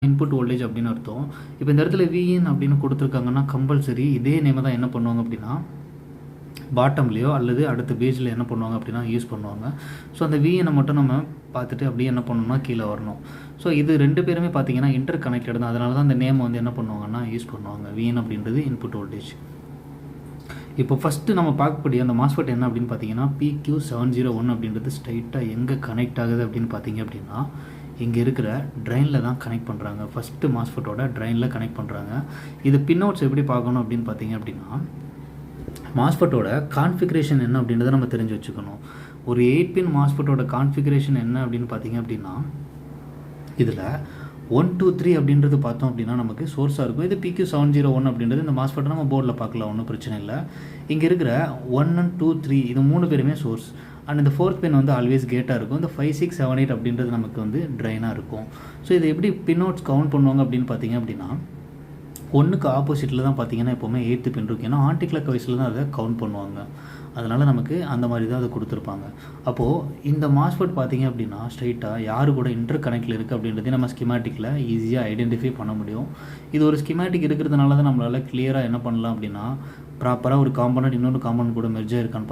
Input voltage அப்படின்னு அர்த்தம். இப்போ இந்த இடத்துல விஇன் அப்படின்னு கொடுத்துருக்காங்கன்னா கம்பல்சரி இதே நேமை தான் என்ன பண்ணுவாங்க அப்படின்னா பாட்டம்லேயோ அல்லது அடுத்த பேஜில் என்ன பண்ணுவாங்க அப்படின்னா யூஸ் பண்ணுவாங்க. ஸோ அந்த விஎனை மட்டும் நம்ம பார்த்துட்டு அப்படியே என்ன பண்ணணும்னா கீழே வரணும். ஸோ இது ரெண்டு பேருமே பார்த்தீங்கன்னா இன்டர் கனெக்டட் தான். அதனால தான் இந்த நேம் வந்து என்ன பண்ணுவாங்கன்னா யூஸ் பண்ணுவாங்க. விஎன் அப்படின்றது இன்புட் வோல்டேஜ். இப்போ ஃபஸ்ட்டு நம்ம பார்க்கக்கூடிய அந்த மாஸ்ஃபெட் என்ன அப்படின்னு பார்த்தீங்கன்னா PQ701 அப்படின்றது ஸ்ட்ரைட்டாக எங்கே கனெக்ட் ஆகுது அப்படின்னு பார்த்தீங்க அப்படின்னா இங்கே இருக்கிற ட்ரெயினில் தான் கனெக்ட் பண்ணுறாங்க. ஃபஸ்ட்டு மாஸ்ஃபெட்டோட ட்ரெயினில் கனெக்ட் பண்ணுறாங்க. இது பின்னவுட்ஸ் எப்படி பார்க்கணும் அப்படின்னு பார்த்தீங்க அப்படின்னா மாஸ்ஃபெட்டோட கான்ஃபிகரேஷன் என்ன அப்படின்றத நம்ம தெரிஞ்சு வச்சுக்கணும். ஒரு 8 பின் மாஸ்ஃபெட்டோட கான்ஃபிகரேஷன் என்ன அப்படின்னு பார்த்தீங்க அப்படின்னா இதில் 1 2 3 அப்படின்றது பார்த்தோம் அப்படின்னா நமக்கு சோர்ஸாக இருக்கும். இது PQ701 அப்படின்றது இந்த மாஸ்ஃபெட்டை நம்ம போர்டில் பார்க்கலாம், ஒன்றும் பிரச்சனை இல்லை. இங்கே இருக்கிற 1 and 2 3 இது 3 பேருமே சோர்ஸ். அண்ட் இந்த 4th பின் வந்து ஆல்வேஸ் கேட்டாக இருக்கும். இந்த 5 6 7 8 அப்படின்றது நமக்கு வந்து ட்ரைனாக இருக்கும். ஸோ இதை எப்படி பின்னோட்ஸ் கவுண்ட் பண்ணுவாங்க அப்படின்னு பார்த்தீங்க அப்படின்னா ஒன்றுக்கு ஆப்போசிட்டில் தான் பார்த்தீங்கன்னா எப்போவுமே 8th பின் இருக்கும். ஏன்னா ஆன்டிக்ளாக் வைஸில் தான் அதை கவுண்ட் பண்ணுவாங்க. அதனால் நமக்கு அந்த மாதிரி தான் அதை கொடுத்துருப்பாங்க. அப்போது இந்த மாஸ்ஃபெட் பார்த்தீங்க அப்படின்னா ஸ்ட்ரைட்டாக யார் கூட இன்டர் கனெக்டில் இருக்குது அப்படின்றதையும் நம்ம ஸ்கிமேட்டிக்கில் ஈஸியாக ஐடென்டிஃபை பண்ண முடியும். இது ஒரு ஸ்கிமேட்டிக் இருக்கிறதுனால தான் நம்மளால் கிளியராக என்ன பண்ணலாம் அப்படின்னா ப்ராப்பராக ஒரு காம்பனண்ட் இன்னொரு காம்பனண்ட் கூட மெர்ஜ் ஆயிருக்கான்னு